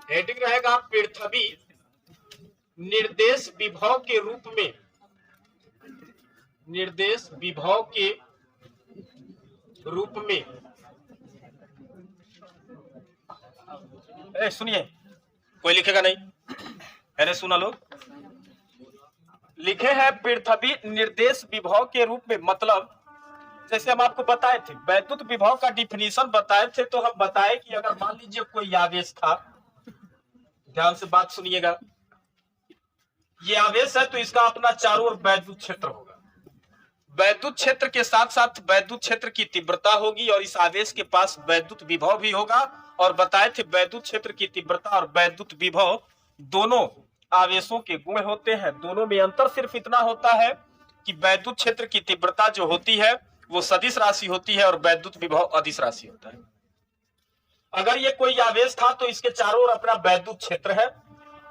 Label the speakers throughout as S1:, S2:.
S1: Heading रहेगा पृथ्वी निर्देश विभव के रूप में, निर्देश विभव के रूप में। सुनिए, कोई लिखेगा नहीं, अरे सुना लो, लिखे हैं पृथ्वी निर्देश विभव के रूप में। मतलब जैसे हम आपको बताए थे, वैद्युत विभव का डिफिनीशन बताए थे, तो हम बताए कि अगर मान लीजिए कोई आवेश था, ध्यान से बात सुनिएगा, ये आवेश है तो इसका अपना चारों ओर वैद्युत क्षेत्र होगा, वैद्युत क्षेत्र के साथ साथ वैद्युत क्षेत्र की तीव्रता होगी और इस आवेश के पास वैद्युत विभव भी होगा। और बताए थे वैद्युत क्षेत्र की तीव्रता और वैद्युत विभव दोनों आवेशों के गुण होते हैं, दोनों में अंतर सिर्फ इतना होता है कि वैद्युत क्षेत्र की तीव्रता जो होती है वो सदिश राशि होती है और वैद्युत विभव अदिश राशि होता है। अगर ये कोई आवेश था तो इसके चारों ओर अपना वैद्युत क्षेत्र है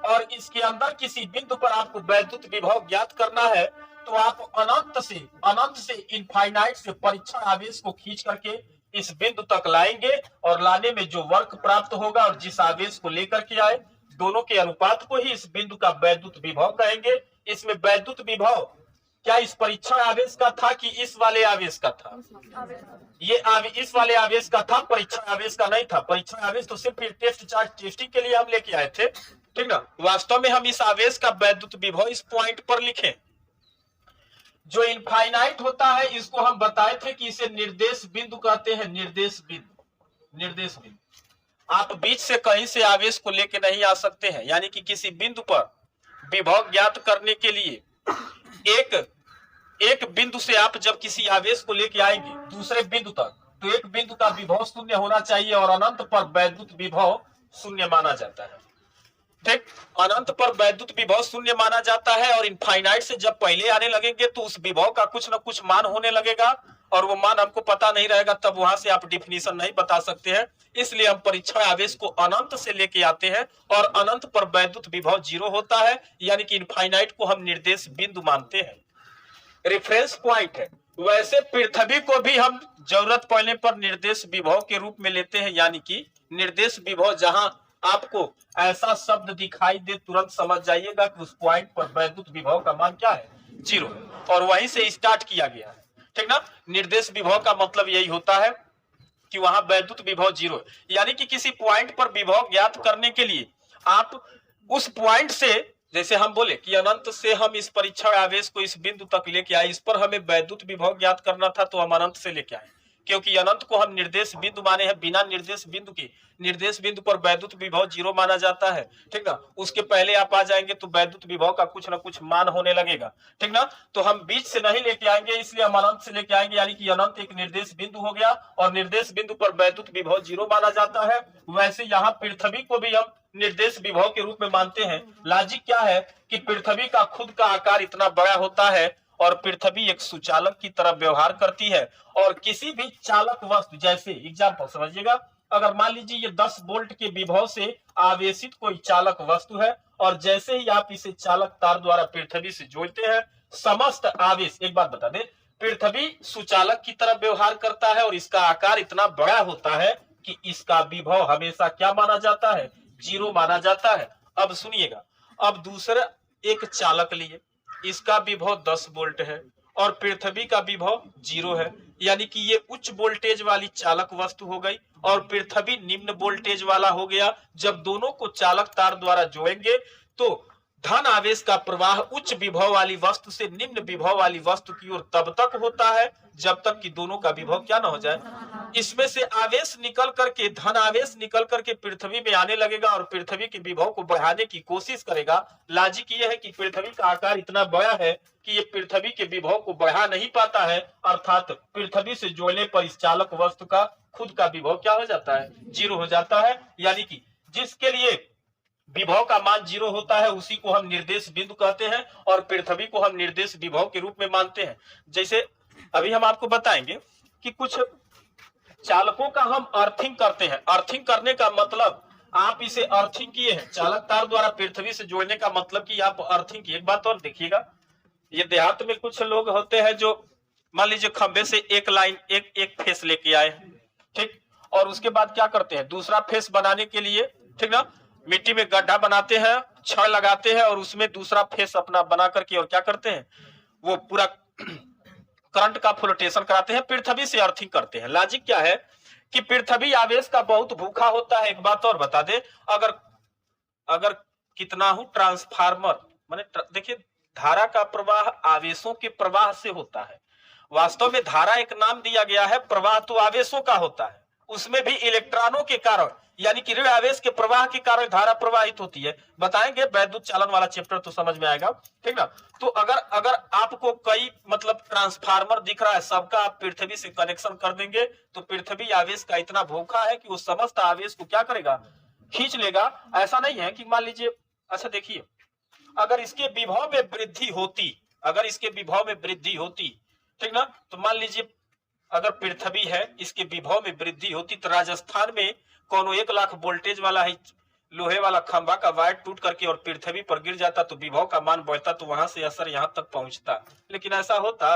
S1: और इसके अंदर किसी बिंदु पर आपको वैद्युत विभव ज्ञात करना है, तो आप अनंत से इनफाइनाइट से परीक्षण आवेश को खींच करके इस बिंदु तक लाएंगे और लाने में जो वर्क प्राप्त होगा और जिस आवेश को लेकर के आए, दोनों के अनुपात को ही इस बिंदु का वैद्युत विभव कहेंगे। इसमें वैद्युत विभव क्या इस परीक्षण आवेश का था कि इस वाले आवेश का था? ये इस वाले आवेश का था, परीक्षण आवेश का नहीं था। परीक्षण आवेश तो सिर्फ टेस्ट चार्ज टेस्टिंग के लिए हम लेके आए थे, ठीक ना। वास्तव में हम इस आवेश का वैद्युत विभव इस पॉइंट पर लिखें। जो इनफाइनाइट होता है इसको हम बताए थे कि इसे निर्देश बिंदु कहते हैं, निर्देश बिंदु, निर्देश बिंदु। आप बीच से कहीं से आवेश को लेके नहीं आ सकते हैं, यानी कि किसी बिंदु पर विभव ज्ञात करने के लिए एक बिंदु से आप जब किसी आवेश को लेके आएंगे दूसरे बिंदु तक, तो एक बिंदु का विभव शून्य होना चाहिए और अनंत पर वैद्युत विभव शून्य माना जाता है, ठीक। अनंत पर वैद्युत विभव शून्य माना जाता है और इनफाइनाइट से जब पहले आने लगेंगे तो उस विभव का कुछ ना कुछ मान होने लगेगा और वो मान हमको पता नहीं रहेगा, तब वहां से आप डिफिनीशन नहीं बता सकते हैं। इसलिए हम परीक्षण आवेश को अनंत से लेके आते हैं और अनंत पर वैद्युत विभव 0 होता है, यानी कि इनफाइनाइट को हम निर्देश बिंदु मानते हैं, रेफरेंस पॉइंट है। वैसे पृथ्वी को भी हम जरूरत पड़ने पर निर्देश विभव के रूप में लेते हैं, यानी कि निर्देश विभव जहां आपको ऐसा शब्द दिखाई दे तुरंत समझ जाइएगा कि उस पॉइंट पर वैद्युत विभव का मान क्या है, 0, और वहीं से स्टार्ट किया गया है, ठीक ना। निर्देश विभव का मतलब यही होता है कि वहां वैद्युत विभव 0 है, यानी कि किसी पॉइंट पर विभव ज्ञात करने के लिए आप उस पॉइंट से, जैसे हम बोले कि अनंत से हम इस परीक्षण आवेश को इस बिंदु तक लेके आए, इस पर हमें वैद्युत विभव ज्ञात करना था तो हम अनंत से लेके आए, क्योंकि अनंत को हम निर्देश बिंदु माने हैं। बिना निर्देश बिंदु के, निर्देश बिंदु पर वैद्युत विभव 0 माना जाता है, ठीक ना। उसके पहले आप आ जाएंगे तो वैद्युत विभव का कुछ ना कुछ मान होने लगेगा, ठीक ना। तो हम बीच से नहीं लेके आएंगे, इसलिए हम अनंत से लेके आएंगे, यानी कि अनंत एक निर्देश बिंदु हो गया और निर्देश बिंदु पर वैद्युत विभव 0 माना जाता है। वैसे यहाँ पृथ्वी को भी हम निर्देश विभव के रूप में मानते हैं। लॉजिक क्या है कि पृथ्वी का खुद का आकार इतना बड़ा होता है और पृथ्वी एक सुचालक की तरह व्यवहार करती है और किसी भी चालक वस्तु, जैसे एग्जांपल समझिएगा, अगर मान लीजिए ये 10 वोल्ट के विभव से आवेशित कोई चालक वस्तु है और जैसे ही आप इसे चालक तार द्वारा पृथ्वी से जोड़ते हैं, समस्त आवेश, एक बात बता दें, पृथ्वी सुचालक की तरह व्यवहार करता है और इसका आकार इतना बड़ा होता है कि इसका विभव हमेशा क्या माना जाता है, 0 माना जाता है। अब सुनिएगा, अब दूसरा एक चालक लिए, इसका विभव 10 वोल्ट है और पृथ्वी का विभव 0 है, यानी कि ये उच्च वोल्टेज वाली चालक वस्तु हो गई और पृथ्वी निम्न वोल्टेज वाला हो गया। जब दोनों को चालक तार द्वारा जोड़ेंगे तो धन आवेश का प्रवाह उच्च विभव वाली वस्तु से निम्न विभव वाली वस्तु की ओर तब तक होता है जब तक कि दोनों का विभव क्या ना हो जाए, इसमें से आवेश निकल करके, धन आवेश निकल करके पृथ्वी में आने लगेगा और पृथ्वी के विभव को बढ़ाने की कोशिश करेगा। लॉजिक ये है कि पृथ्वी का आकार इतना बड़ा है कि ये पृथ्वी के विभव को बढ़ा नहीं पाता है, अर्थात पृथ्वी से जोड़ने पर इस चालक वस्तु का खुद का विभव क्या हो जाता है, 0 हो जाता है। यानी कि जिसके लिए विभव का मान 0 होता है उसी को हम निर्देश बिंदु कहते हैं और पृथ्वी को हम निर्देश विभव के रूप में मानते हैं। जैसे अभी हम आपको बताएंगे कि कुछ चालकों का हम अर्थिंग करते हैं। अर्थिंग करने का मतलब आप इसे अर्थिंग किए हैं, चालक तार द्वारा पृथ्वी से जोड़ने का मतलब कि आप अर्थिंग किए। एक बात और देखिएगा, ये देहात में कुछ लोग होते हैं जो मान लीजिए खंबे से एक लाइन, एक फेस लेके आए हैं, ठीक, और उसके बाद क्या करते हैं, दूसरा फेस बनाने के लिए ठीक ना। मिट्टी में गड्ढा बनाते हैं, छड़ लगाते हैं और उसमें दूसरा फेस अपना बना करके और क्या करते हैं, वो पूरा करंट का फ्लोटेशन कराते हैं, पृथ्वी से अर्थिंग करते हैं। लॉजिक क्या है कि पृथ्वी आवेश का बहुत भूखा होता है। एक बात और बता दे, अगर अगर कितना हूं ट्रांसफार्मर माने देखिए, धारा का प्रवाह आवेशों के प्रवाह से होता है। वास्तव में धारा एक नाम दिया गया है, प्रवाह तो आवेशों का होता है, उसमें भी इलेक्ट्रॉनों के कारण यानी कि ऋण आवेश के प्रवाह के कारण धारा प्रवाहित होती है। बताएंगे वैद्युत चालन वाला चैप्टर तो समझ में आएगा, ठीक ना। तो अगर अगर आपको कई मतलब ट्रांसफार्मर दिख रहा है, सबका आप पृथ्वी से कनेक्शन कर देंगे तो पृथ्वी आवेश का इतना भूखा है कि वो समस्त आवेश को क्या करेगा, खींच लेगा। ऐसा नहीं है कि मान लीजिए, अच्छा देखिए, अगर इसके विभव में वृद्धि होती, अगर इसके विभव में वृद्धि होती, ठीक ना, तो मान लीजिए अगर पृथ्वी है, इसके विभव में वृद्धि होती तो राजस्थान में कोनो 1 लाख वोल्टेज वाला है लोहे वाला खंभा का वायर टूट करके और पृथ्वी पर गिर जाता तो विभव का मान बढ़ता, तो वहां से असर यहां तक पहुंचता। लेकिन ऐसा होता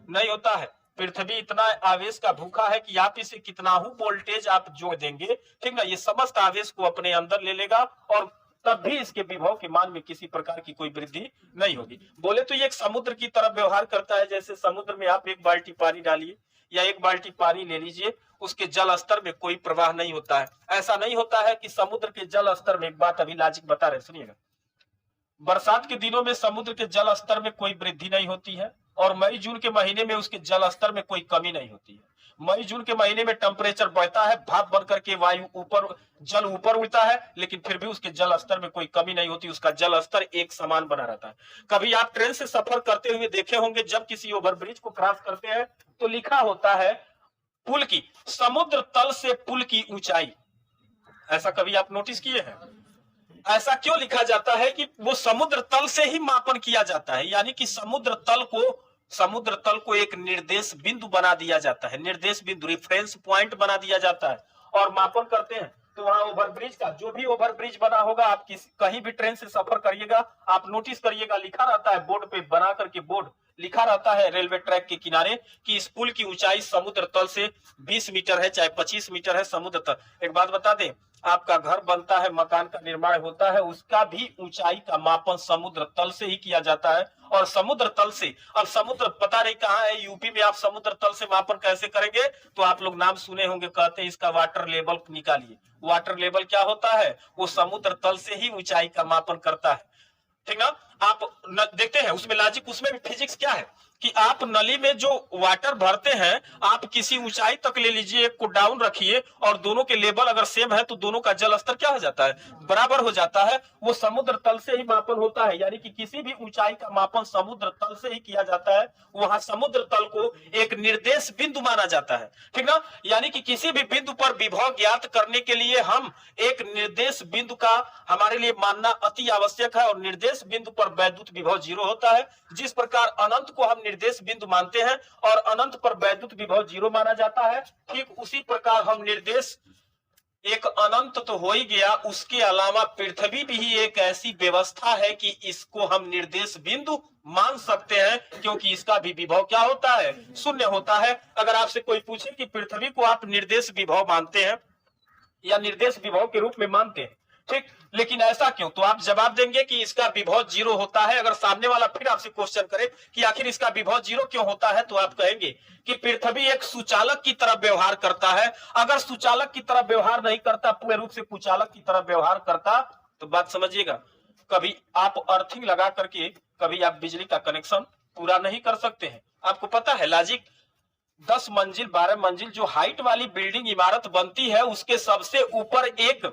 S1: नहीं होता है। पृथ्वी इतना आवेश का भूखा है कि आप इसे कितना ही वोल्टेज आप जोड़ देंगे, ठीक ना, ये समस्त आवेश को अपने अंदर ले लेगा और तब भी इसके विभव के मान में किसी प्रकार की कोई वृद्धि नहीं होगी। बोले तो ये एक समुद्र की तरह व्यवहार करता है। जैसे समुद्र में आप 1 बाल्टी पानी डालिए या 1 बाल्टी पानी ले लीजिए, उसके जल स्तर में कोई प्रवाह नहीं होता है। ऐसा नहीं होता है कि समुद्र के जल स्तर में, एक बात अभी लॉजिक बता रहे, सुनिएगा, बरसात के दिनों में समुद्र के जल स्तर में कोई वृद्धि नहीं होती है और मई जून के महीने में उसके जल स्तर में कोई कमी नहीं होती है। मई जून के महीने में टेम्परेचर बढ़ता है, भाप बन करके वायु ऊपर, जल ऊपर उड़ता है, लेकिन फिर भी उसके जल स्तर में कोई कमी नहीं होती, उसका जल स्तर एक समान बना रहता है। कभी आप ट्रेन से सफर करते हुए देखे होंगे, जब किसी ओवरब्रिज को क्रॉस करते हैं तो लिखा होता है पुल की, समुद्र तल से पुल की ऊंचाई। ऐसा कभी आप नोटिस किए हैं? ऐसा क्यों लिखा जाता है कि वो समुद्र तल से ही मापन किया जाता है, यानी कि समुद्र तल को एक निर्देश बिंदु बना दिया जाता है, निर्देश बिंदु, रेफरेंस पॉइंट बना दिया जाता है और मापन करते हैं। तो वहां ओवरब्रिज का, जो भी ओवरब्रिज बना होगा, आप कहीं भी ट्रेन से सफर करिएगा, आप नोटिस करिएगा, लिखा रहता है बोर्ड पे, बना करके बोर्ड लिखा रहता है रेलवे ट्रैक के किनारे कि इस पुल की ऊंचाई समुद्र तल से 20 मीटर है, चाहे 25 मीटर है समुद्र तल। एक बात बता दें, आपका घर बनता है, मकान का निर्माण होता है, उसका भी ऊंचाई का मापन समुद्र तल से ही किया जाता है। और समुद्र तल से, अब समुद्र पता नहीं कहाँ है, यूपी में आप समुद्र तल से मापन कैसे करेंगे, तो आप लोग नाम सुने होंगे, कहते हैं इसका वाटर लेवल निकालिए। वाटर लेवल क्या होता है, वो समुद्र तल से ही ऊंचाई का मापन करता है, ठीक ना। आप देखते हैं उसमें लॉजिक, उसमें भी फिजिक्स क्या है कि आप नली में जो वाटर भरते हैं, आप किसी ऊंचाई तक ले लीजिए, एक को डाउन रखिए और दोनों के लेवल अगर सेम है तो दोनों का जल स्तर क्या हो जाता है, बराबर हो जाता है। वो समुद्र तल से ही मापन होता है, यानी कि किसी भी ऊंचाई का मापन समुद्र तल से ही किया जाता है। वहां समुद्र तल को एक निर्देश बिंदु माना जाता है, ठीक ना। यानी कि किसी भी बिंदु पर विभव ज्ञात करने के लिए हम एक निर्देश बिंदु का हमारे लिए मानना अति आवश्यक है, और निर्देश बिंदु पर वैद्युत विभव 0 होता है। जिस प्रकार अनंत को हम निर्देश बिंदु मानते हैं और अनंत पर वैद्युत विभव 0 माना जाता है, ठीक उसी प्रकार हम निर्देश, एक अनंत तो हो ही गया, उसके अलावा पृथ्वी भी ही एक ऐसी व्यवस्था है कि इसको हम निर्देश बिंदु मान सकते हैं, क्योंकि इसका भी विभव क्या होता है, 0 होता है। अगर आपसे कोई पूछे कि पृथ्वी को आप निर्देश विभव मानते हैं या निर्देश विभव के रूप में मानते हैं, ठीक, लेकिन ऐसा क्यों, तो आप जवाब देंगे कि इसका विभव 0 होता है। अगर सामने वाला फिर आपसे क्वेश्चन करे कि आखिर इसका विभव 0 क्यों होता है, तो आप कहेंगे कि पृथ्वी एक सुचालक की तरह व्यवहार करता है। अगर सुचालक की तरह व्यवहार नहीं करता, पूर्ण रूप से कुचालक की तरह व्यवहार करता, तो बात समझिएगा, कभी आप अर्थिंग लगा करके कभी आप बिजली का कनेक्शन पूरा नहीं कर सकते हैं। आपको पता है लॉजिक, 10 मंजिल 12 मंजिल जो हाइट वाली बिल्डिंग इमारत बनती है, उसके सबसे ऊपर एक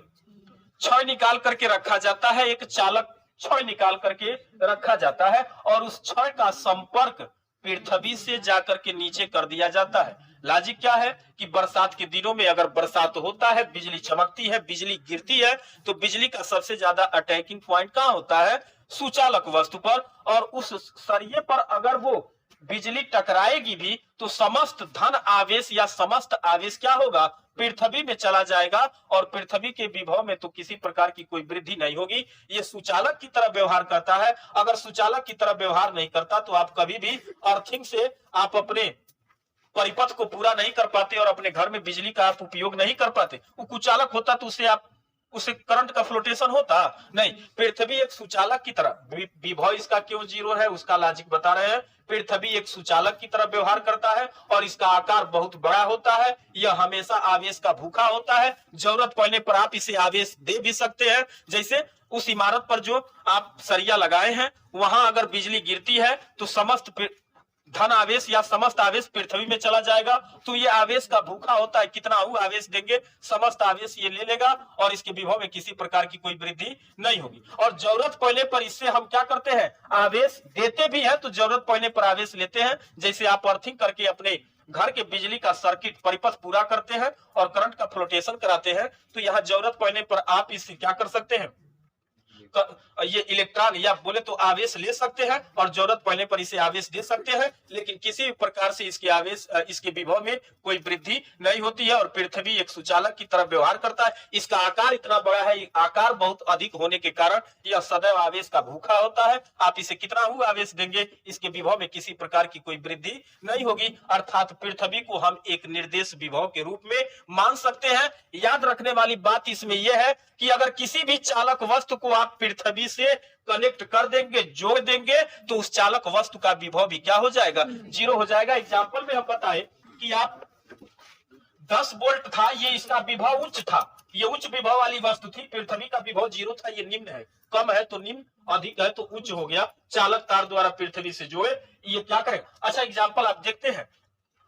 S1: छड़ निकाल करके रखा जाता है, एक चालक छड़ निकाल करके रखा जाता है और उस छड़ का संपर्क पृथ्वी से जाकर के नीचे कर दिया जाता है। लॉजिक क्या है कि बरसात के दिनों में अगर बरसात होता है, बिजली चमकती है, बिजली गिरती है, तो बिजली का सबसे ज्यादा अटैकिंग पॉइंट कहाँ होता है, सुचालक वस्तु पर। और उस सरिये पर अगर वो बिजली टकराएगी भी तो समस्त धन आवेश या समस्त आवेश क्या होगा, पृथ्वी में चला जाएगा और पृथ्वी के विभव में तो किसी प्रकार की कोई वृद्धि नहीं होगी। ये सुचालक की तरह व्यवहार करता है। अगर सुचालक की तरह व्यवहार नहीं करता तो आप कभी भी अर्थिंग से आप अपने परिपथ को पूरा नहीं कर पाते और अपने घर में बिजली का आप उपयोग नहीं कर पाते। वो कुचालक होता तो उससे आप उसे करंट का फ्लोटेशन होता नहीं। पृथ्वी एक सुचालक की तरह, विभव इसका क्यों जीरो है उसका लॉजिक बता रहे हैं। पृथ्वी एक सुचालक की तरह व्यवहार करता है और इसका आकार बहुत बड़ा होता है। यह हमेशा आवेश का भूखा होता है। जरूरत पड़ने पर आप इसे आवेश दे भी सकते हैं। जैसे उस इमारत पर जो आप सरिया लगाए हैं, वहां अगर बिजली गिरती है तो समस्त धन आवेश या समस्त आवेश पृथ्वी में चला जाएगा। तो ये आवेश का भूखा होता है, कितना वो आवेश देंगे समस्त आवेश ये ले लेगा और इसके विभव में किसी प्रकार की कोई वृद्धि नहीं होगी। और जरूरत पड़ने पर इससे हम क्या करते हैं, आवेश देते भी हैं तो जरूरत पड़ने पर आवेश लेते हैं। जैसे आप अर्थिंग करके अपने घर के बिजली का सर्किट परिपथ पूरा करते हैं और करंट का फ्लोटेशन कराते हैं, तो यहाँ जरूरत पड़ने पर आप इससे क्या कर सकते हैं, ये इलेक्ट्रॉन या बोले तो आवेश ले सकते हैं और जरूरत पड़ने पर इसे आवेश दे सकते हैं। लेकिन किसी भी प्रकार से इसके आवेश इसके विभव में कोई वृद्धि नहीं होती है और पृथ्वी एक सुचालक की तरह व्यवहार करता है। इसका आकार इतना बड़ा है, आकार बहुत अधिक होने के कारण यह सदैव आवेश का भूखा होता है। आप इसे कितना ही आवेश देंगे इसके विभव में किसी प्रकार की कोई वृद्धि नहीं होगी। अर्थात पृथ्वी को हम एक निर्देश विभव के रूप में मान सकते हैं। याद रखने वाली बात इसमें यह है कि अगर किसी भी चालक वस्तु को आप पृथ्वी से कनेक्ट कर देंगे, जोड़ देंगे, तो उस चालक वस्तु का विभव भी क्या हो जाएगा, जीरो हो जाएगा। एग्जाम्पल में हम बताएं कि आप 10 वोल्ट था, ये इसका विभव उच्च था, ये उच्च विभव वाली वस्तु थी। पृथ्वी का विभव जीरो था, ये निम्न है। कम है तो निम्न, अधिक है तो उच्च हो गया। चालक तार द्वारा पृथ्वी से जोड़े, ये क्या करेगा। अच्छा एग्जाम्पल आप देखते हैं,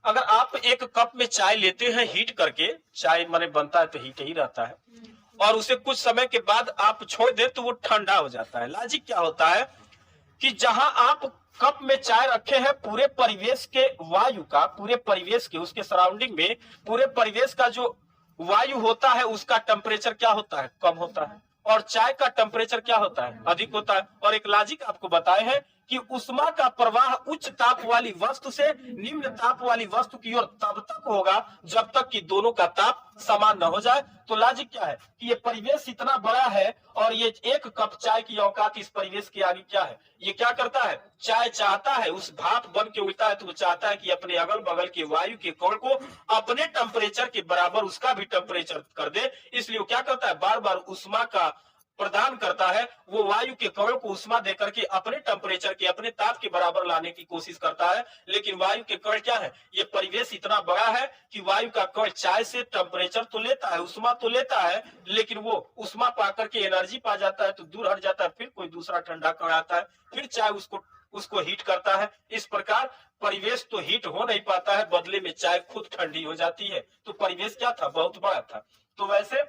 S1: अगर आप एक कप में चाय लेते हैं हीट करके, चाय माने बनता है तो हीट ही रहता है, और उसे कुछ समय के बाद आप छोड़ दे तो वो ठंडा हो जाता है। लॉजिक क्या होता है कि जहां आप कप में चाय रखे हैं, पूरे परिवेश के वायु का, पूरे परिवेश के उसके सराउंडिंग में पूरे परिवेश का जो वायु होता है उसका टेम्परेचर क्या होता है, कम होता है, और चाय का टेम्परेचर क्या होता है, अधिक होता है। और एक लॉजिक आपको बताए हैं कि उष्मा का प्रवाह उच्च ताप वाली वस्तु से निम्न ताप वाली वस्तु की ओर तब तक होगा जब तक कि दोनों का ताप समान न हो जाए। तो लॉजिक क्या है कि ये परिवेश इतना बड़ा है और ये एक कप चाय की औकात इस परिवेश के आगे क्या है, ये क्या करता है, चाय चाहता है, उस भाप बन के उड़ता है तो वो चाहता है कि अपने अगल बगल के वायु के कण को अपने टेम्परेचर के बराबर उसका भी टेम्परेचर कर दे। इसलिए वो क्या करता है, बार बार उष्मा का प्रदान करता है। वो वायु के कणों को उष्मा देकर के अपने टेम्परेचर के, अपने ताप के बराबर लाने की कोशिश करता है। लेकिन वायु के कण क्या है, ये परिवेश इतना बड़ा है कि वायु का कण चाय से टेम्परेचर तो लेता है, उष्मा तो लेता है, लेकिन वो उष्मा पा करके एनर्जी पा जाता है तो दूर हट जाता है, फिर कोई दूसरा ठंडा कण आता है, फिर चाय उसको हीट करता है। इस प्रकार परिवेश तो हीट हो नहीं पाता है, बदले में चाय खुद ठंडी हो जाती है। तो परिवेश क्या था, बहुत बड़ा था। तो वैसे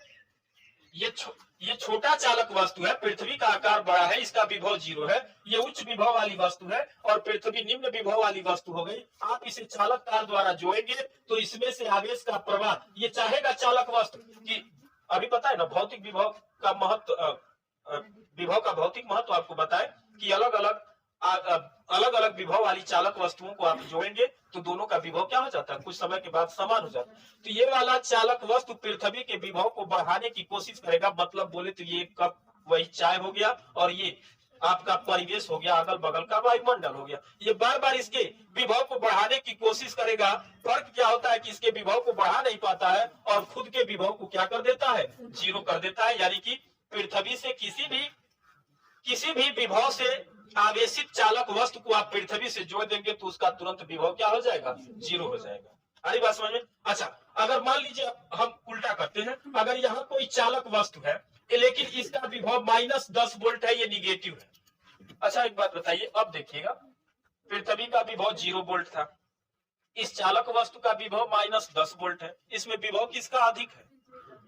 S1: ये छोटा चालक वस्तु है, पृथ्वी का आकार बड़ा है, इसका विभव जीरो है। ये उच्च विभव वाली वस्तु है और पृथ्वी निम्न विभव वाली वस्तु हो गई। आप इसे चालक तार द्वारा जोड़ेंगे तो इसमें से आवेश का प्रवाह, ये चाहेगा चालक वस्तु की, अभी पता है ना भौतिक विभव का महत्व, विभव का भौतिक महत्व आपको बताए कि अलग अलग विभव वाली चालक वस्तुओं को आप जोड़ेंगे तो दोनों का विभव क्या हो जाता है, कुछ समय के बाद समान हो जाता है। तो ये वाला चालक वस्तु पृथ्वी के विभव को बढ़ाने की कोशिश करेगा। मतलब बोले तो ये कप वही चाय हो गया और ये आपका परिवेश हो गया, अगल बगल का वायुमंडल हो गया। ये बार बार इसके विभव को बढ़ाने की कोशिश करेगा। फर्क क्या होता है कि इसके विभव को बढ़ा नहीं पाता है और खुद के विभव को क्या कर देता है, जीरो कर देता है। यानी कि पृथ्वी से किसी भी विभव से आवेशित चालक वस्तु को आप पृथ्वी से जोड़ देंगे तो उसका तुरंत विभव क्या हो जाएगा, जीरो हो जाएगा। आ रही बात समझ में। अच्छा अगर मान लीजिए हम उल्टा करते हैं, अगर यहाँ कोई चालक वस्तु है लेकिन इसका विभव -10 वोल्ट है, ये निगेटिव है। अच्छा एक बात बताइए, अब देखिएगा पृथ्वी का विभव 0 वोल्ट था, इस चालक वस्तु का विभव -10 वोल्ट है, इसमें विभव किसका अधिक है,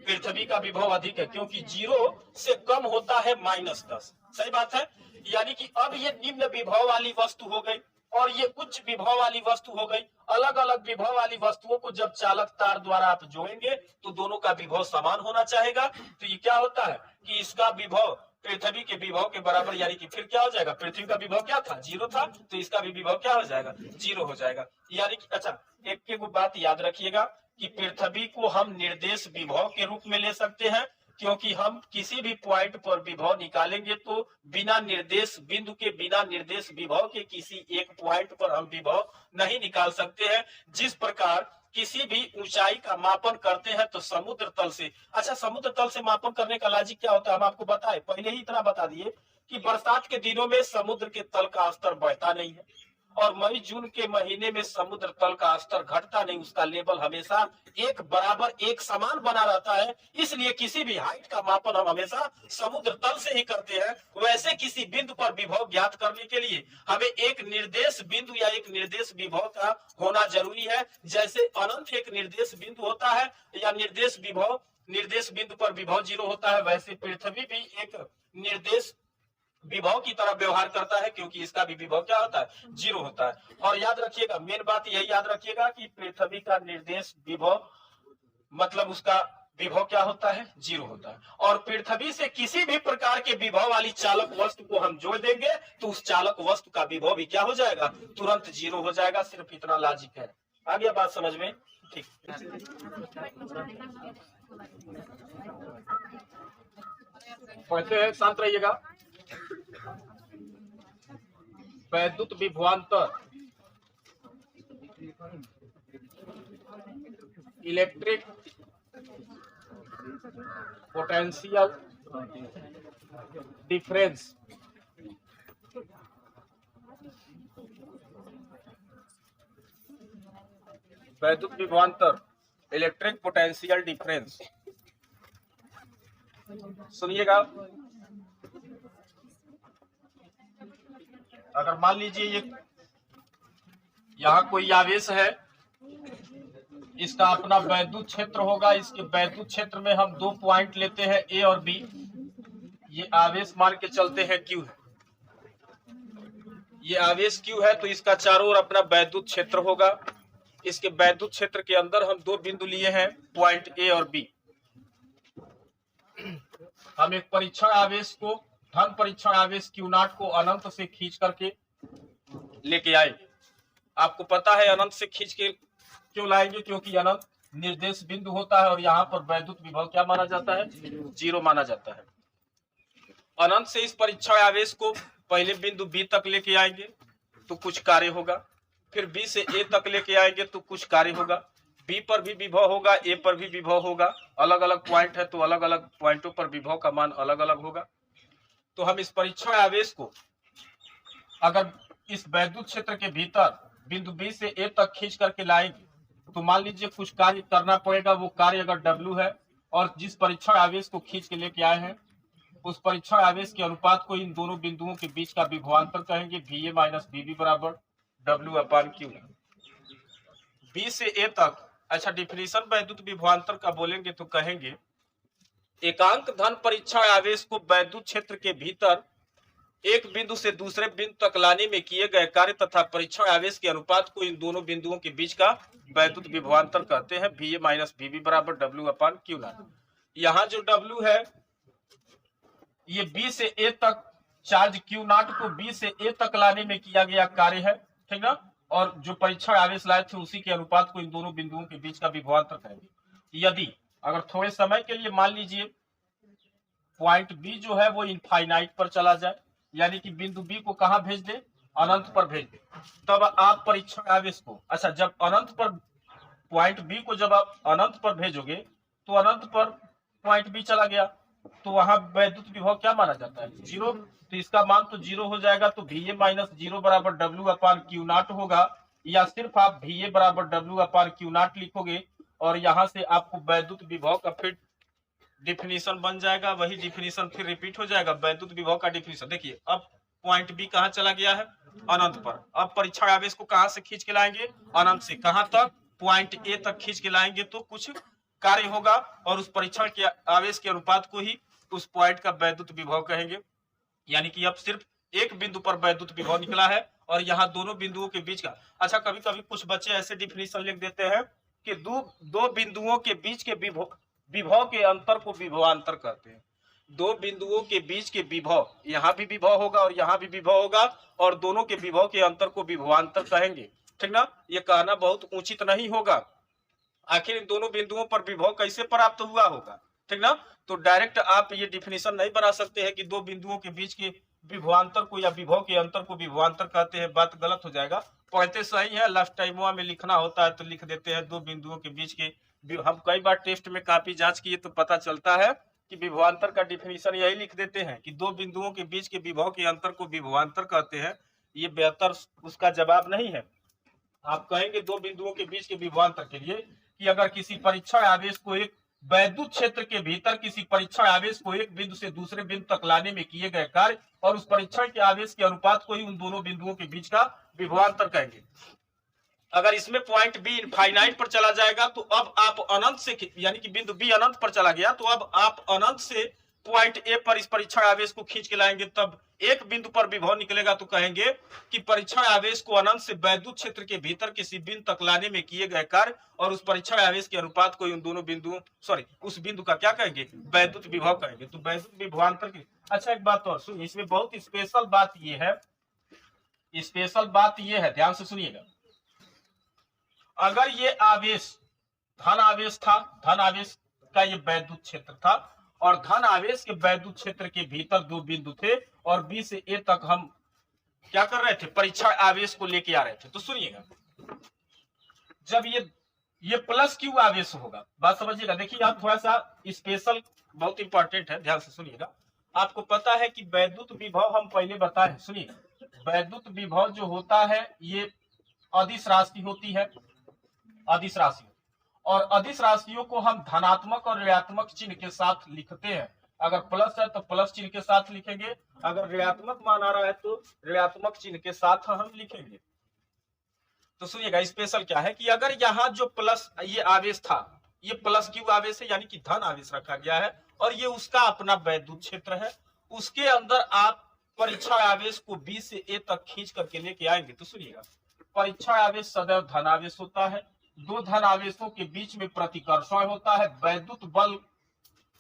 S1: पृथ्वी का विभव अधिक है, क्योंकि 0 से कम होता है -10। सही बात है। यानी कि अब ये निम्न विभव वाली वस्तु हो गई और ये उच्च विभव वाली वस्तु हो गई। अलग अलग विभव वाली वस्तुओं को जब चालक तार द्वारा आप जोड़ेंगे तो दोनों का विभव समान होना चाहेगा। तो ये क्या होता है कि इसका विभव पृथ्वी के विभव के बराबर, यानी कि फिर क्या हो जाएगा, पृथ्वी का विभव क्या था, 0 था, तो इसका भी विभव क्या हो जाएगा, 0 हो जाएगा। यानी कि अच्छा एक बात याद रखिएगा कि पृथ्वी को हम निर्देश विभव के रूप में ले सकते हैं, क्योंकि हम किसी भी पॉइंट पर विभव निकालेंगे तो बिना निर्देश बिंदु के, बिना निर्देश विभव के किसी एक पॉइंट पर हम विभव नहीं निकाल सकते हैं। जिस प्रकार किसी भी ऊंचाई का मापन करते हैं तो समुद्र तल से। अच्छा, समुद्र तल से मापन करने का लॉजिक क्या होता है हम आपको बताए, पहले ही इतना बता दिए कि बरसात के दिनों में समुद्र के तल का स्तर बढ़ता नहीं है और मई जून के महीने में समुद्र तल का स्तर घटता नहीं, उसका लेवल हमेशा एक बराबर एक समान बना रहता है। इसलिए किसी भी हाइट का मापन हम हमेशा समुद्र तल से ही करते हैं। वैसे किसी बिंदु पर विभव ज्ञात करने के लिए हमें एक निर्देश बिंदु या एक निर्देश विभव का होना जरूरी है। जैसे अनंत एक निर्देश बिंदु होता है या निर्देश विभव, निर्देश बिंदु पर विभव 0 होता है, वैसे पृथ्वी भी एक निर्देश विभव की तरह व्यवहार करता है, क्योंकि इसका भी विभव क्या होता है, 0 होता है। और याद रखिएगा, मेन बात यही याद रखिएगा कि पृथ्वी का निर्देश विभव मतलब उसका विभव क्या होता है, 0 होता है। और पृथ्वी से किसी भी प्रकार के विभव वाली चालक वस्तु को हम जोड़ देंगे तो उस चालक वस्तु का विभव भी क्या हो जाएगा, तुरंत 0 हो जाएगा। सिर्फ इतना लॉजिक है। आ गया बात समझ में? ठीक, पढ़ते हैं, शांत रहिएगा। वैद्युत विभवांतर, इलेक्ट्रिक पोटेंशियल डिफरेंस, वैद्युत विभवांतर, इलेक्ट्रिक पोटेंशियल डिफरेंस। सुनिएगा, अगर मान लीजिए ये यहाँ कोई आवेश है, इसका अपना वैद्युत क्षेत्र होगा, इसके वैद्युत क्षेत्र में हम 2 पॉइंट लेते हैं ए और बी। ये आवेश मान के चलते हैं क्यू है, ये आवेश क्यू है, तो इसका चारों ओर अपना वैद्युत क्षेत्र होगा। इसके वैद्युत क्षेत्र के अंदर हम 2 बिंदु लिए हैं, पॉइंट ए और बी। हम एक परीक्षण आवेश को, धन परीक्षण आवेश Q0 को अनंत से खींच करके लेके आए। आपको पता है अनंत से खींच के क्यों लाएंगे, क्योंकि अनंत निर्देश बिंदु होता है और यहाँ पर वैद्युत विभव क्या माना जाता है, 0 माना जाता है। अनंत से इस परीक्षण आवेश को पहले बिंदु बी तक लेके आएंगे तो कुछ कार्य होगा, फिर बी से ए तक लेके आएंगे तो कुछ कार्य होगा, बी पर भी विभव होगा, ए पर भी विभव होगा। अलग अलग पॉइंट है तो अलग अलग पॉइंटों पर विभव का मान अलग अलग होगा। तो हम इस परीक्षण आवेश को अगर इस वैद्युत क्षेत्र के भीतर बिंदु बी से ए तक खींच करके लाएंगे तो मान लीजिए कुछ कार्य करना पड़ेगा। वो कार्य अगर W है और जिस परीक्षण आवेश को खींच के लेके आए हैं उस परीक्षण आवेश के अनुपात को इन दोनों बिंदुओं के बीच का विभवांतर कहेंगे, VA माइनस VB बराबर W/Q। बी से ए तक, अच्छा डिफिनीशन वैद्युत विभवांतर का बोलेंगे तो कहेंगे एकांक धन परीक्षण आवेश को वैद्युत क्षेत्र के भीतर एक बिंदु से दूसरे बिंदु तक लाने में किए गए कार्य तथा परीक्षण आवेश के अनुपात को इन दोनों बिंदुओं के बीच का वैद्युत विभवांतर कहते हैं, VA माइनस VB बराबर W/Q0। यहाँ जो W है ये B से A तक चार्ज Q0 को B से A तक लाने में किया गया कार्य है, ठीक ना। और जो परीक्षण आवेश लाए थे उसी के अनुपात को इन दोनों बिंदुओं के बीच का विभवांतर कहेंगे। यदि अगर थोड़े समय के लिए मान लीजिए पॉइंट बी जो है वो इनफाइनाइट पर चला जाए, यानी कि बिंदु बी को कहां भेज दे, अनंत पर भेज दे, तब आप परीक्षण आवेश को, अच्छा जब अनंत पर पॉइंट बी को जब आप अनंत पर भेजोगे तो अनंत पर पॉइंट बी चला गया तो वहां वैद्युत विभव क्या माना जाता है, 0। तो इसका मान तो 0 हो जाएगा। तो VA माइनस 0 बराबर W/Q0 होगा, या सिर्फ आप VA बराबर W/Q0 लिखोगे और यहाँ से आपको वैद्युत विभव का फिर डिफिनीशन बन जाएगा। वही डिफिनीशन फिर रिपीट हो जाएगा, वैद्युत विभव का डिफिनीशन। देखिए अब पॉइंट बी कहाँ चला गया है, अनंत पर। अब परीक्षण आवेश को कहाँ से खींच के लाएंगे, अनंत से कहाँ तक, पॉइंट ए तक खींच के लाएंगे तो कुछ कार्य होगा और उस परीक्षण के आवेश के अनुपात को ही उस पॉइंट का वैद्युत विभव कहेंगे। यानी कि अब सिर्फ एक बिंदु पर वैद्युत विभव निकला है और यहाँ दोनों बिंदुओं के बीच का। अच्छा कभी कभी कुछ बच्चे ऐसे डिफिनीशन लिख देते हैं कि दो बिंदुओं के बीच के विभव के अंतर को विभवांतर कहते हैं। 2 बिंदुओं के बीच के विभव, यहाँ भी विभव होगा और यहाँ भी विभव होगा और दोनों के विभव के अंतर को विभवांतर कहेंगे, ठीक ना। ये कहना बहुत उचित नहीं होगा, आखिर इन दोनों बिंदुओं पर विभव कैसे प्राप्त हुआ होगा, ठीक ना। तो डायरेक्ट आप ये डिफिनीशन नहीं बना सकते हैं कि 2 बिंदुओं के बीच के विभवांतर को या विभव के अंतर को विभवांतर कहते हैं, बात गलत हो जाएगा। पढ़ते सही है, लास्ट टाइम में लिखना होता है तो लिख देते हैं दो बिंदुओं के बीच के। हम कई बार टेस्ट में काफी जांच किए तो पता चलता है कि विभवांतर का डिफिनीशन यही लिख देते हैं कि दो बिंदुओं के बीच के विभव के अंतर को विभवांतर कहते हैं। ये बेहतर उसका जवाब नहीं है। आप कहेंगे दो बिंदुओं के बीच के विभवांतर के लिए कि अगर किसी परीक्षण आवेश को एक वैद्युत क्षेत्र के भीतर किसी परीक्षण आवेश को एक बिंदु से दूसरे बिंदु तक लाने में किए गए कार्य और उस परीक्षण के आवेश के अनुपात को ही उन दोनों बिंदुओं के बीच का विभवांतर कहेंगे। अगर इसमें पॉइंट बी इनफाइनाइट पर चला जाएगा तो अब आप अनंत से, यानी कि बिंदु बी अनंत पर चला गया तो अब आप अनंत से पॉइंट ए पर इस परीक्षण आवेश को खींच के लाएंगे, तब एक बिंदु पर विभव निकलेगा तो कहेंगे कि परीक्षण आवेश को अनंत से वैद्युत क्षेत्र के भीतर किसी बिंदु तक लाने में किए गए कार्य और उस परीक्षण आवेश के अनुपात को उन दोनों बिंदुओं उस बिंदु का क्या कहेंगे, वैद्युत विभव कहेंगे। तो वैद्युत विभवांतर की अच्छा एक बात और सुन, इसमें बहुत स्पेशल बात यह है, स्पेशल बात यह है, ध्यान से सुनिएगा। अगर ये आवेश धन आवेश था, धन आवेश का ये वैद्युत क्षेत्र था और धन आवेश के वैद्युत क्षेत्र के भीतर दो बिंदु थे और बी से ए तक हम क्या कर रहे थे, परीक्षण आवेश को लेके आ रहे थे। तो सुनिएगा, जब ये प्लस क्यू आवेश होगा, बात समझिएगा। देखिए आप थोड़ा सा स्पेशल बहुत इंपॉर्टेंट है, ध्यान से सुनिएगा। आपको पता है कि वैद्युत विभव हम पहले बताए, सुनिए वैद्युत विभव जो होता है ये अदिश राशि होती है, अदिश राशि, और अदिश राशियों को हम धनात्मक और ऋणात्मक चिन्ह के साथ लिखते हैं। अगर प्लस है तो प्लस चिन्ह के साथ लिखेंगे, अगर ऋणात्मक मान आ रहा है तो ऋणात्मक चिन्ह के साथ हम लिखेंगे। तो सुनिएगा स्पेशल क्या है कि अगर यहाँ जो प्लस ये आवेश था, ये प्लस क्यू आवेश है, यानी कि धन आवेश रखा गया है और ये उसका अपना वैद्युत क्षेत्र है, उसके अंदर आप परीक्षण आवेश को बी से ए तक खींच करके लेके आएंगे। तो सुनिएगा, परीक्षण आवेश सदैव धन आवेश होता है, दो धन आवेशों के बीच में प्रतिकर्षण होता है, वैद्युत बल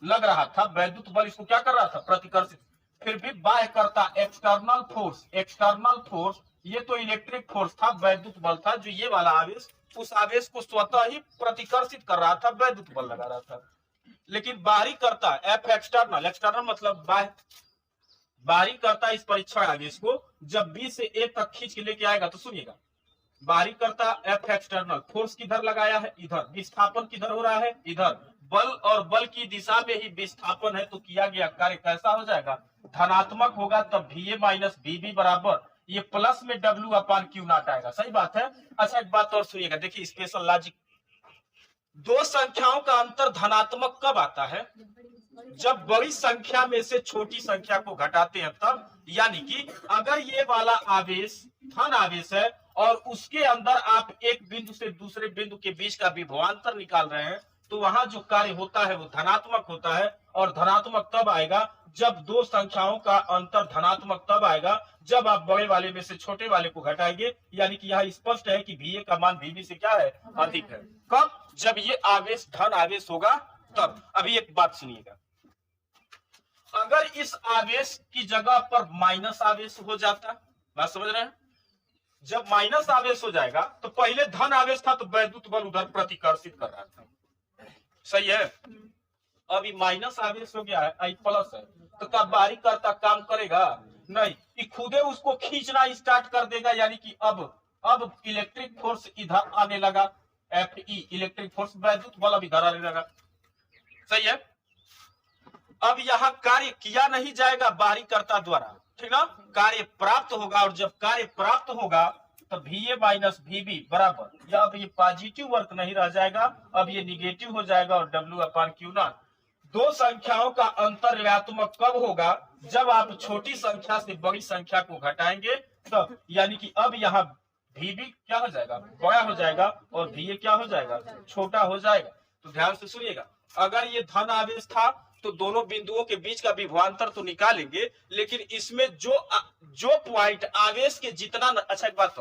S1: लग रहा था, वैद्युत बल इसको क्या कर रहा था, प्रतिकर्षित, फिर भी बाह्य करता एक्सटर्नल फोर्स, एक्सटर्नल फोर्स ये तो इलेक्ट्रिक फोर्स था, वैद्युत बल था, जो ये वाला आवेश उस आवेश को स्वतः ही प्रतिकर्षित कर रहा था, वैद्युत बल लगा रहा था। लेकिन बाहरी करता एफ एक्सटर्नल, एक्सटर्नल मतलब बाह्य, बाहरी करता इस परीक्षण आवेश को जब बी से ए तक खींच के लेके आएगा। तो सुनिएगा, बाहरी करता एफ एक्सटर्नल, फोर्स किधर लगाया है, इधर, विस्थापन किधर हो रहा है, इधर, बल और बल की दिशा में ही विस्थापन है, तो किया गया कार्य कैसा हो जाएगा, धनात्मक होगा। तब VA माइनस VB बराबर ये प्लस में W अपान क्यू नॉट आएगा। सही बात है। अच्छा एक बात और सुनिएगा, देखिए स्पेशल लॉजिक, दो संख्याओं का अंतर धनात्मक कब आता है, जब बड़ी संख्या में से छोटी संख्या को घटाते हैं तब। यानी कि अगर ये वाला आवेश धन आवेश है और उसके अंदर आप एक बिंदु से दूसरे बिंदु के बीच का विभवांतर निकाल रहे हैं, तो वहां जो कार्य होता है वो धनात्मक होता है। और धनात्मक तब आएगा जब दो संख्याओं का अंतर धनात्मक तब आएगा जब आप बड़े वाले में से छोटे वाले को घटाएंगे। यानी कि यहाँ स्पष्ट है कि VA का मान VB से क्या है, अधिक है। कब, जब ये आवेश धन आवेश होगा तब। अभी एक बात सुनिएगा, अगर इस आवेश की जगह पर माइनस आवेश हो जाता, बात समझ रहे हैं, जब माइनस आवेश हो जाएगा तो पहले धन आवेश था तो वैद्युत बल उधर प्रतिकर्षित कर रहा था, सही है। अभी माइनस आवेश हो गया है, आई प्लस है, तो क्या बाहरी करता काम करेगा, नहीं, कि खुदे उसको खींचना स्टार्ट कर देगा। यानी कि अब इलेक्ट्रिक फोर्स इधर आने लगा, FE इलेक्ट्रिक फोर्स, वैद्युत बल अब इधर आने लगा, सही है। अब यहाँ कार्य किया नहीं जाएगा बाहरी कर्ता द्वारा, ठीक ना, कार्य प्राप्त होगा। और जब कार्य प्राप्त होगा तो VA माइनस VB बराबर, या अब ये पॉजिटिव वर्क नहीं रह जाएगा, अब ये निगेटिव हो जाएगा और W अपान क्यू नॉट। दो संख्याओं का अंतर ऋणात्मक कब होगा, जब आप छोटी संख्या से बड़ी संख्या को घटाएंगे तब। यानी कि अब यहाँ VB क्या हो जाएगा, बड़ा हो जाएगा और VA क्या हो जाएगा, छोटा हो जाएगा। तो ध्यान से सुनिएगा, अगर ये धन आवेश था तो दोनों बिंदुओं के बीच का विभवांतर तो निकालेंगे, लेकिन इसमें जो पॉइंट आवेश के जितना अच्छा एक बात,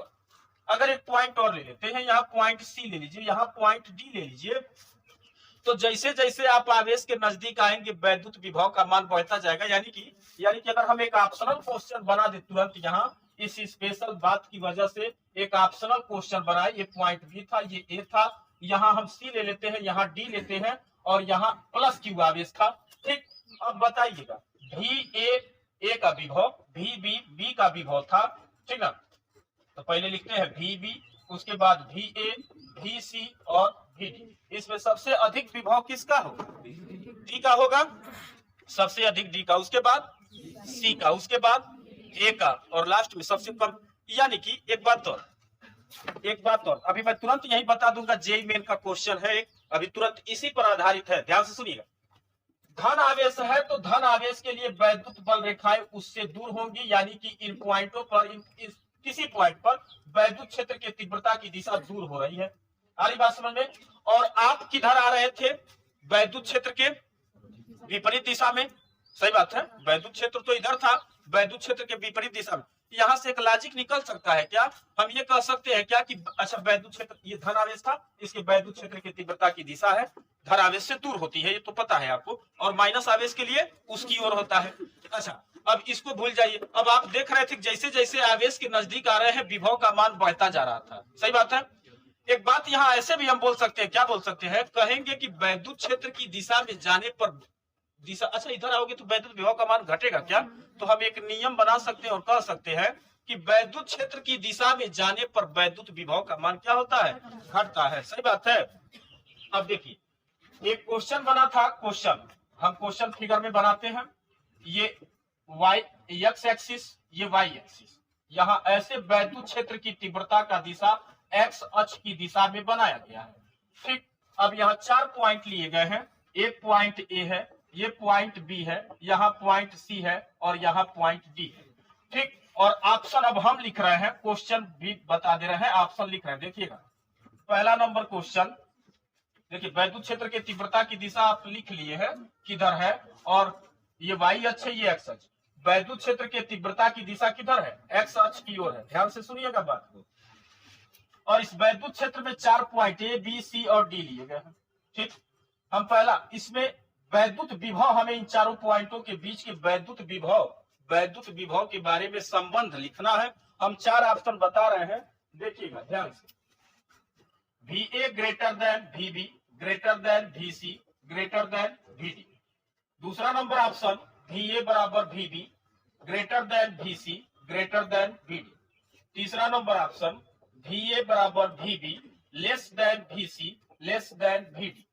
S1: अगर एक पॉइंट और ले लेते हैं, यहाँ पॉइंट C ले लीजिए, यहाँ पॉइंट D ले लीजिए, तो जैसे जैसे आप आवेश के नजदीक आएंगे वैद्युत विभव का मान बढ़ता जाएगा। यानी कि अगर हम एक ऑप्शनल क्वेश्चन बना दे तुरंत, यहाँ इस स्पेशल बात की वजह से एक ऑप्शनल क्वेश्चन बनाए, ये पॉइंट B था, ये A था, यहाँ हम C ले लेते हैं, यहाँ D लेते हैं और यहाँ प्लस क्यू आवेश था, ठीक। अब बताइएगा VA का विभव, वी बी, बी का विभव था, ठीक ना। तो पहले लिखते हैं वी बी, उसके बाद वी ए, वी सी और वी डी। इसमें सबसे अधिक विभव किसका होगा? डी का होगा, सबसे अधिक डी का, उसके बाद सी का, उसके बाद ए का, और लास्ट में सबसे कम। यानी कि एक बात और अभी मैं तुरंत यही बता दूंगा, जेई मेन का क्वेश्चन है एक, अभी तुरंत इसी पर आधारित है, ध्यान से सुनिएगा। धन आवेश है तो धन आवेश के लिए वैद्युत बल रेखाएं उससे दूर होंगी, यानी कि इन पॉइंटों पर, किसी पॉइंट पर वैद्युत क्षेत्र की तीव्रता की दिशा दूर हो रही है। आ रही बात समझ में? और आप किधर आ रहे थे? वैद्युत क्षेत्र के विपरीत दिशा में। सही बात है, वैद्युत क्षेत्र तो इधर था, वैद्युत क्षेत्र के विपरीत दिशा में। यहाँ से एक लॉजिक निकल सकता है क्या? हम ये कह सकते हैं क्या कि अच्छा वैद्युत क्षेत्र, ये धन आवेश था, इसके वैद्युत क्षेत्र की तीव्रता की दिशा है धन आवेश से दूर होती है, ये तो पता है आपको, और माइनस आवेश के लिए उसकी ओर होता है। अच्छा, अब इसको भूल जाइए। अब आप देख रहे थे जैसे जैसे आवेश के नजदीक आ रहे हैं विभव का मान बढ़ता जा रहा था। सही बात है। एक बात यहाँ ऐसे भी हम बोल सकते हैं, क्या बोल सकते हैं? कहेंगे कि वैद्युत क्षेत्र की दिशा में जाने पर दिशा, अच्छा इधर आओगे तो वैद्युत विभव का मान घटेगा क्या? तो हम एक नियम बना सकते हैं और कह सकते हैं कि वैद्युत क्षेत्र की दिशा में जाने पर वैद्युत विभव का मान क्या होता है? घटता है। सही बात है। अब देखिए, एक क्वेश्चन बना था, क्वेश्चन हम क्वेश्चन फिगर में बनाते हैं, ये वाई एक्स एक्सिस, ये वाई एक्सिस, यहाँ ऐसे वैद्युत क्षेत्र की तीव्रता का दिशा एक्स अक्ष की दिशा में बनाया गया है। ठीक, अब यहाँ 4 पॉइंट लिए गए हैं, एक पॉइंट ए है, ये पॉइंट बी है, यहाँ पॉइंट सी है और यहाँ पॉइंट डी है। ठीक, और ऑप्शन अब हम लिख रहे हैं, क्वेश्चन भी बता दे रहे हैं, ऑप्शन लिख रहे हैं। देखिएगा, पहला नंबर क्वेश्चन, देखिए वैद्युत क्षेत्र की तीव्रता की दिशा आप लिख लिए हैं किधर है, और ये वाई अक्ष है, ये एक्स अक्ष। वैद्युत क्षेत्र की तीव्रता की दिशा किधर है? एक्स अक्ष की ओर है। ध्यान से सुनिएगा बात को। और इस वैद्युत क्षेत्र में 4 पॉइंट ए बी सी और डी लिए गए हैं। ठीक, हम पहला इसमें वैद्युत विभव, हमें इन चारों पॉइंटों के बीच के वैद्युत विभव के बारे में संबंध लिखना है। हम 4 ऑप्शन बता रहे हैं, देखिएगा ध्यान से। V A greater than V B greater than V C greater than V D. दूसरा नंबर ऑप्शन, वी ए बराबर V B greater than V C greater than V D. तीसरा नंबर ऑप्शन, वी ए बराबर V B less than V C less than V D.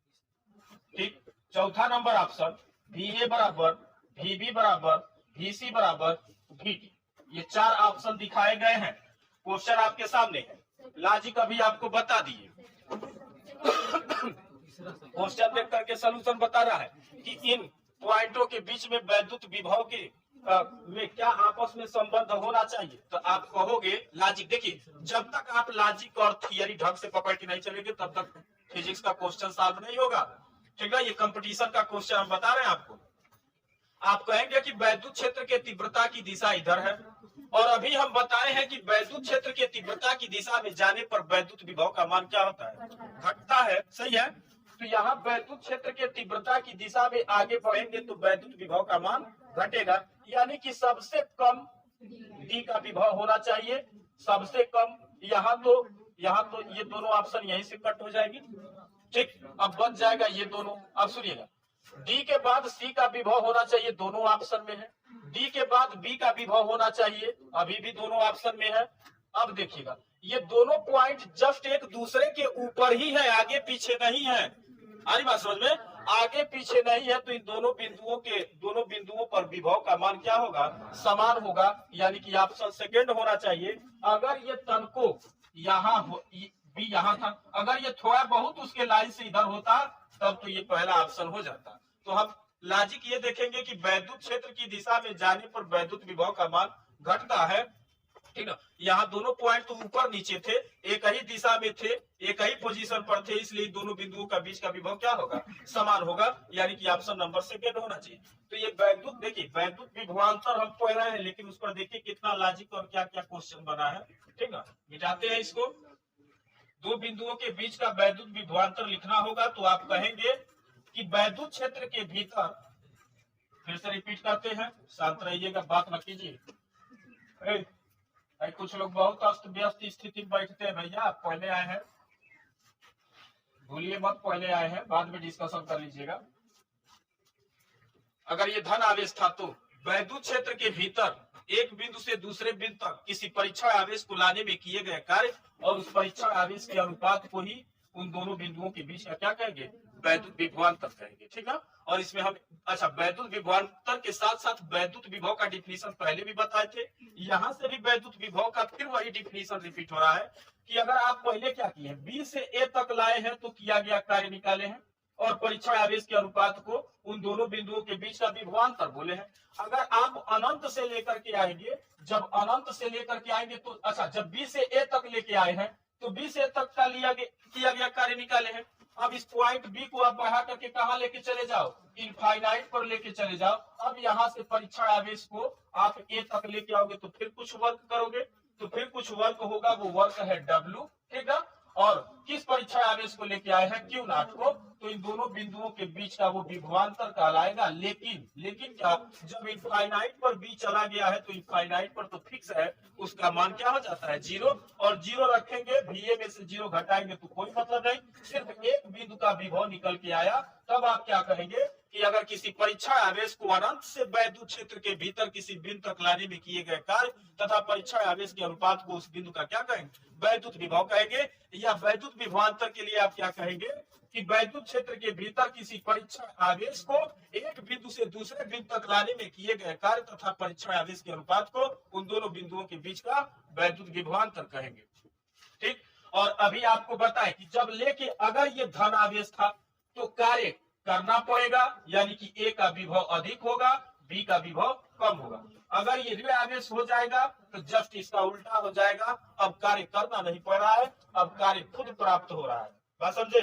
S1: ठीक, चौथा number option, V A बराबर V B बराबर V C बराबर V D. ये 4 option दिखाए गए हैं, क्वेश्चन आपके सामने है, लॉजिक अभी आपको बता दिए। क्वेश्चन देख करके सलूशन बता रहा है कि इन पॉइंटों के बीच में वैद्युत विभव के में क्या आपस में संबंध होना चाहिए। तो आप कहोगे लॉजिक, देखिए जब तक आप लॉजिक और थियरी ढंग से पकड़ के नहीं चलेंगे तब तक फिजिक्स का क्वेश्चन सॉल्व नहीं होगा। ठीक है, ये कंपटीशन का क्वेश्चन हम बता रहे हैं आपको। आप कहेंगे कि वैद्युत क्षेत्र के तीव्रता की दिशा इधर है, और अभी हम बताए हैं कि वैद्युत क्षेत्र के तीव्रता की दिशा में जाने पर वैद्युत विभव का मान क्या होता है? घटता है। सही है। तो यहाँ वैद्युत क्षेत्र के तीव्रता की दिशा में आगे बढ़ेंगे तो वैद्युत विभव का मान घटेगा, यानी कि सबसे कम डी का विभव होना चाहिए, सबसे कम। यहाँ तो ये दोनों ऑप्शन यहीं से कट हो जाएगी। ठीक, अब बच जाएगा ये दोनों। अब सुनिएगा, डी के बाद सी का विभव होना चाहिए, दोनों ऑप्शन में है। डी के बाद बी का विभव होना चाहिए, अभी भी दोनों ऑप्शन में है। अब देखिएगा, ये दोनों पॉइंट जस्ट एक दूसरे के ऊपर ही है, आगे पीछे नहीं है। आरी बात समझ में? आगे पीछे नहीं है, तो इन दोनों बिंदुओं पर विभव का मान क्या होगा? समान होगा, यानी कि ऑप्शन सेकेंड होना चाहिए। अगर ये तनको यहाँ बी यहाँ था, अगर ये थोड़ा बहुत उसके लाइन से इधर होता तब तो ये पहला ऑप्शन हो जाता। तो हम लॉजिक ये देखेंगे कि वैद्युत क्षेत्र की दिशा में जाने पर वैद्युत विभव का मान घटता है। ठीक है, यहाँ दोनों पॉइंट तो ऊपर नीचे थे, एक ही दिशा में थे, एक ही पोजीशन पर थे, इसलिए दोनों बिंदुओं का बीच का विभव क्या होगा? समान होगा, यानी कि ऑप्शन नंबर सेकेंड होना चाहिए। तो ये वैद्युत, देखिए वैद्युत विभवांतर हम पढ़ रहे हैं, लेकिन उस पर देखिए कितना लॉजिक और क्या क्या क्वेश्चन बना है। ठीक है, मिटाते हैं इसको। दो बिंदुओं के बीच का वैद्युत विभवांतर लिखना होगा, तो आप कहेंगे कि वैद्युत क्षेत्र के भीतर, फिर से रिपीट करते हैं, शांत रहिएगा, बात न कीजिए। कुछ लोग बहुत अस्त व्यस्त स्थिति में बैठते हैं, भैया पहले आए हैं, भूलिए मत, पहले आए हैं, बाद में डिस्कशन कर लीजिएगा। अगर ये धन आवेश था तो वैद्युत क्षेत्र के भीतर एक बिंदु से दूसरे बिंदु तक किसी परीक्षण आवेश को लाने में किए गए कार्य और उस परीक्षण आवेश के अनुपात को ही उन दोनों बिंदुओं के बीच का क्या कहेंगे, वैद्युत विभवांतर कहेंगे। ठीक है, और इसमें हम अच्छा वैद्युत विभवांतर के साथ साथ वैद्युत विभव का डिफिनीशन पहले भी बताए थे, यहाँ से भी वैद्युत विभव का फिर वही डिफिनीशन रिपीट हो रहा है कि अगर आप पहले क्या किए हैं, बी से ए तक लाए हैं तो किया गया कार्य निकाले हैं और परीक्षण आवेश के अनुपात को उन दोनों बिंदुओं के बीच का विभवांतर बोले हैं। अगर आप अनंत से लेकर के आएंगे, जब अनंत से लेकर के आएंगे तो अच्छा जब बी से ए तक लेके आए हैं तो बी से ए तक का किया गया कार्य निकाले हैं। अब इस पॉइंट बी को आप बढ़ा करके कहां लेके चले जाओ, इनफाइनाइट पर लेके चले जाओ। अब यहां से परीक्षण आवेश को आप ए तक लेके आओगे तो फिर कुछ वर्क करोगे, तो फिर कुछ वर्क होगा, वो वर्क है W। ठीक है, और किस परीक्षण आवेश को लेके आए हैं, Q नॉट को, तो इन दोनों बिंदुओं के बीच का वो विभवांतर कहलाएगा। लेकिन क्या, जब इनफाइनाइट पर बी चला गया है तो इनफाइनाइट पर तो फिक्स है, उसका मान क्या हो जाता है, 0, और 0 रखेंगे, VA में से 0 घटाएंगे तो कोई मतलब नहीं, सिर्फ एक बिंदु का विभव निकल के आया। तब आप क्या कहेंगे कि अगर किसी परीक्षण आवेश को अनंत से वैद्युत क्षेत्र के भीतर किसी बिंदु तक लाने में किए गए कार्य तथा परीक्षण आवेश के अनुपात को उस बिंदु का क्या कहेंगे, वैद्युत विभव कहेंगे। या वैद्युत विभवांतर के लिए आप क्या कहेंगे कि वैद्युत क्षेत्र के भीतर किसी परीक्षण आवेश को एक बिंदु से दूसरे बिंदु तक लाने में किए गए कार्य तथा परीक्षण आवेश के अनुपात को उन दोनों बिंदुओं के बीच का वैद्युत विभवांतर कहेंगे। ठीक, और अभी आपको बताएं कि जब लेके अगर ये धन आवेश था तो कार्य करना पड़ेगा, यानी कि ए का विभव अधिक होगा, बी का विभव कम होगा। अगर ये ऋण आवेश हो जाएगा तो जस्ट इसका उल्टा हो जाएगा, अब कार्य करना नहीं पड़ रहा है, अब कार्य खुद प्राप्त हो रहा है। बात समझे।